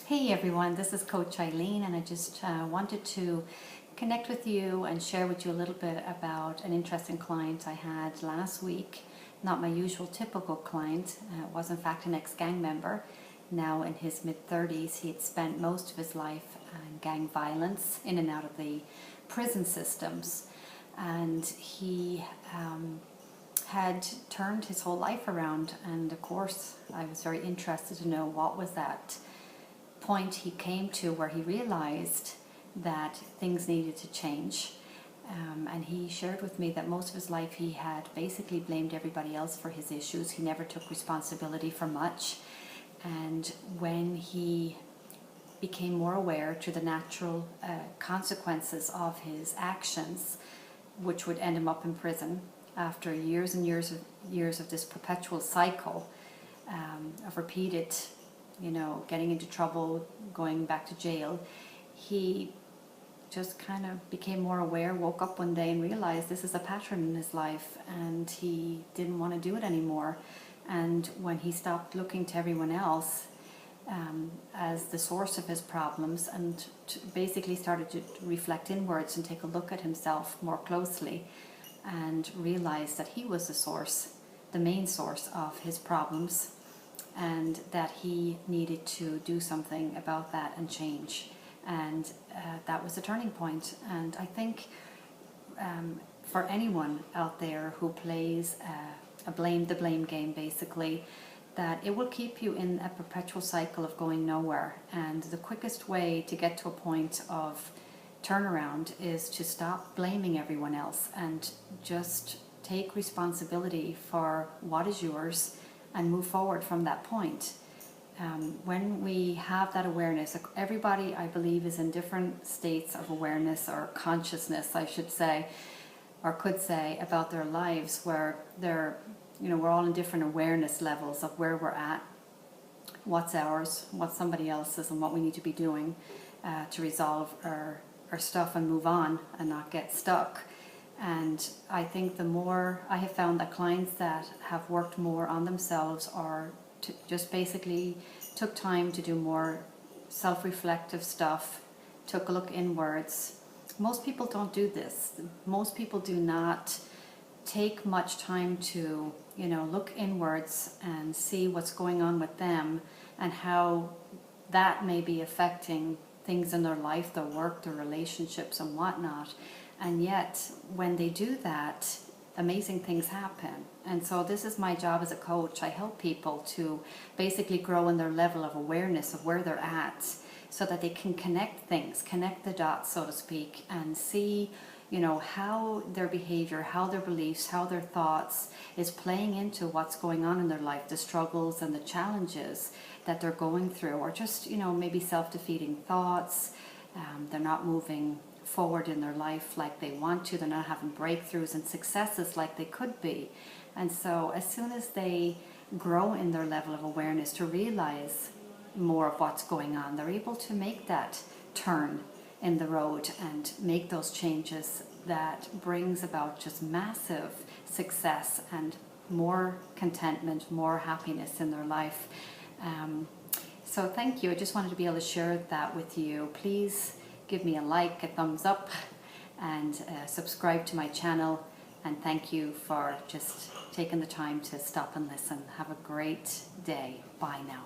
Hey everyone, this is Coach Eileen, and I just wanted to connect with you and share with you a little bit about an interesting client I had last week. Not my usual typical client, was in fact an ex-gang member. Now in his mid-30s, he had spent most of his life in gang violence in and out of the prison systems, and he had turned his whole life around. And of course I was very interested to know what was that point he came to where he realized that things needed to change. And he shared with me that most of his life he had basically blamed everybody else for his issues. He never took responsibility for much. And when he became more aware to the natural consequences of his actions, which would end him up in prison after years and years of this perpetual cycle of repeated getting into trouble, going back to jail, he just kind of became more aware, woke up one day and realized this is a pattern in his life, and he didn't want to do it anymore. And when he stopped looking to everyone else as the source of his problems, and basically started to reflect inwards and take a look at himself more closely, and realized that he was the source, the main source of his problems, and that he needed to do something about that and change. And that was the turning point. And I think for anyone out there who plays the blame game, basically, that it will keep you in a perpetual cycle of going nowhere. And the quickest way to get to a point of turnaround is to stop blaming everyone else and just take responsibility for what is yours and move forward from that point. When we have that awareness, everybody, I believe, is in different states of awareness or consciousness, I should say, or could say, about their lives, where we're all in different awareness levels of where we're at, what's ours, what's somebody else's, and what we need to be doing to resolve our stuff and move on and not get stuck. And I think the more I have found that clients that have worked more on themselves, or just basically took time to do more self-reflective stuff, took a look inwards. Most people don't do this. Most people do not take much time to, look inwards and see what's going on with them and how that may be affecting things in their life, their work, their relationships and whatnot. And yet, when they do that, amazing things happen. And so this is my job as a coach. I help people to basically grow in their level of awareness of where they're at, so that they can connect things, connect the dots, so to speak, and see, how their behavior, how their beliefs, how their thoughts is playing into what's going on in their life, the struggles and the challenges that they're going through, or just, maybe self-defeating thoughts. They're not moving forward in their life like they want to. They're not having breakthroughs and successes like they could be. And so as soon as they grow in their level of awareness to realize more of what's going on, they're able to make that turn in the road and make those changes that brings about just massive success and more contentment, more happiness in their life. So thank you. I just wanted to be able to share that with you. Please give me a like, a thumbs up, and subscribe to my channel. And thank you for just taking the time to stop and listen. Have a great day. Bye now.